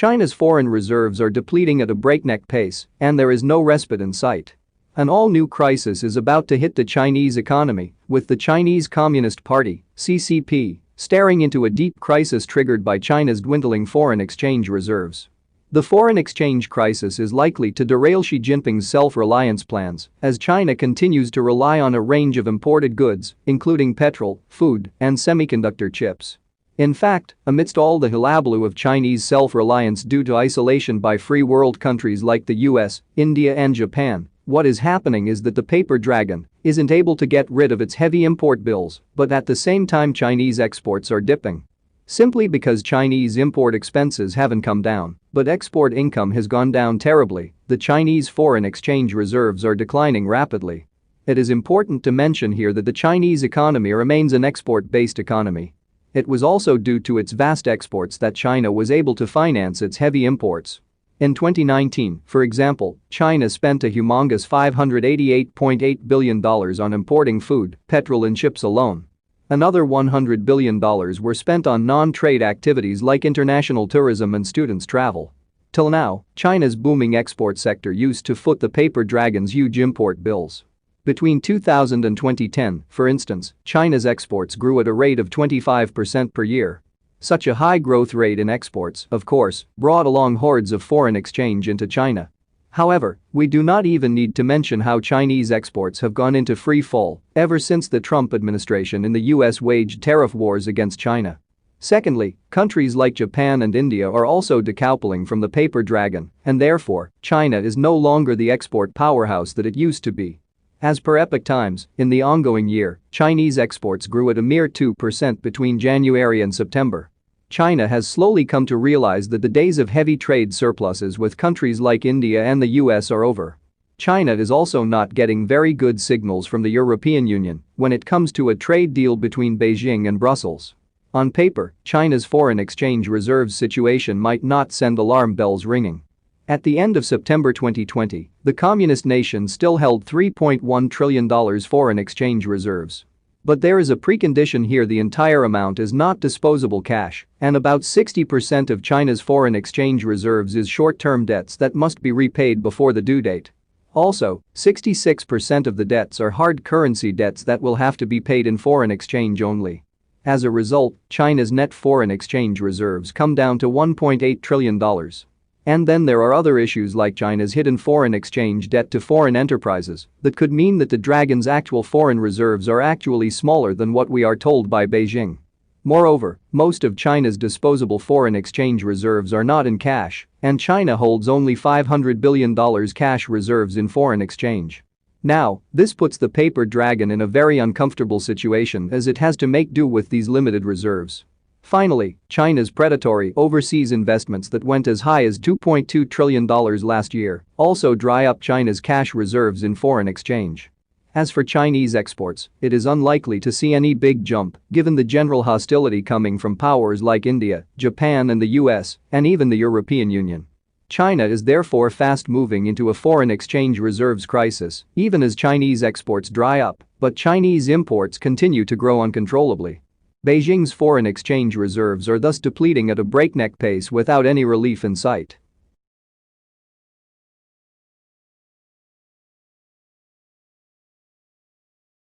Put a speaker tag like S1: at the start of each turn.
S1: China's foreign reserves are depleting at a breakneck pace, and there is no respite in sight. An all-new crisis is about to hit the Chinese economy, with the Chinese Communist Party, CCP, staring into a deep crisis triggered by China's dwindling foreign exchange reserves. The foreign exchange crisis is likely to derail Xi Jinping's self-reliance plans as China continues to rely on a range of imported goods, including petrol, food, and semiconductor chips. In fact, amidst all the hullabaloo of Chinese self-reliance due to isolation by free world countries like the US, India and Japan, what is happening is that the paper dragon isn't able to get rid of its heavy import bills, but at the same time Chinese exports are dipping. Simply because Chinese import expenses haven't come down, but export income has gone down terribly, the Chinese foreign exchange reserves are declining rapidly. It is important to mention here that the Chinese economy remains an export-based economy. It was also due to its vast exports that China was able to finance its heavy imports. In 2019, for example, China spent a humongous $588.8 billion on importing food, petrol and chips alone. Another $100 billion were spent on non-trade activities like international tourism and students' travel. Till now, China's booming export sector used to foot the paper dragon's huge import bills. Between 2000 and 2010, for instance, China's exports grew at a rate of 25% per year. Such a high growth rate in exports, of course, brought along hordes of foreign exchange into China. However, we do not even need to mention how Chinese exports have gone into free fall ever since the Trump administration in the US waged tariff wars against China. Secondly, countries like Japan and India are also decoupling from the paper dragon, and therefore, China is no longer the export powerhouse that it used to be. As per Epoch Times, in the ongoing year, Chinese exports grew at a mere 2% between January and September. China has slowly come to realize that the days of heavy trade surpluses with countries like India and the US are over. China is also not getting very good signals from the European Union when it comes to a trade deal between Beijing and Brussels. On paper, China's foreign exchange reserves situation might not send alarm bells ringing. At the end of September 2020, the communist nation still held $3.1 trillion foreign exchange reserves. But there is a precondition here: the entire amount is not disposable cash, and about 60% of China's foreign exchange reserves is short-term debts that must be repaid before the due date. Also, 66% of the debts are hard currency debts that will have to be paid in foreign exchange only. As a result, China's net foreign exchange reserves come down to $1.8 trillion. And then there are other issues like China's hidden foreign exchange debt to foreign enterprises that could mean that the dragon's actual foreign reserves are actually smaller than what we are told by Beijing. Moreover, most of China's disposable foreign exchange reserves are not in cash, and China holds only $500 billion cash reserves in foreign exchange. Now, this puts the paper dragon in a very uncomfortable situation as it has to make do with these limited reserves. Finally, China's predatory overseas investments that went as high as $2.2 trillion last year also dry up China's cash reserves in foreign exchange. As for Chinese exports, it is unlikely to see any big jump given the general hostility coming from powers like India, Japan and the US, and even the European Union. China is therefore fast moving into a foreign exchange reserves crisis, even as Chinese exports dry up, but Chinese imports continue to grow uncontrollably. Beijing's foreign exchange reserves are thus depleting at a breakneck pace without any relief in sight.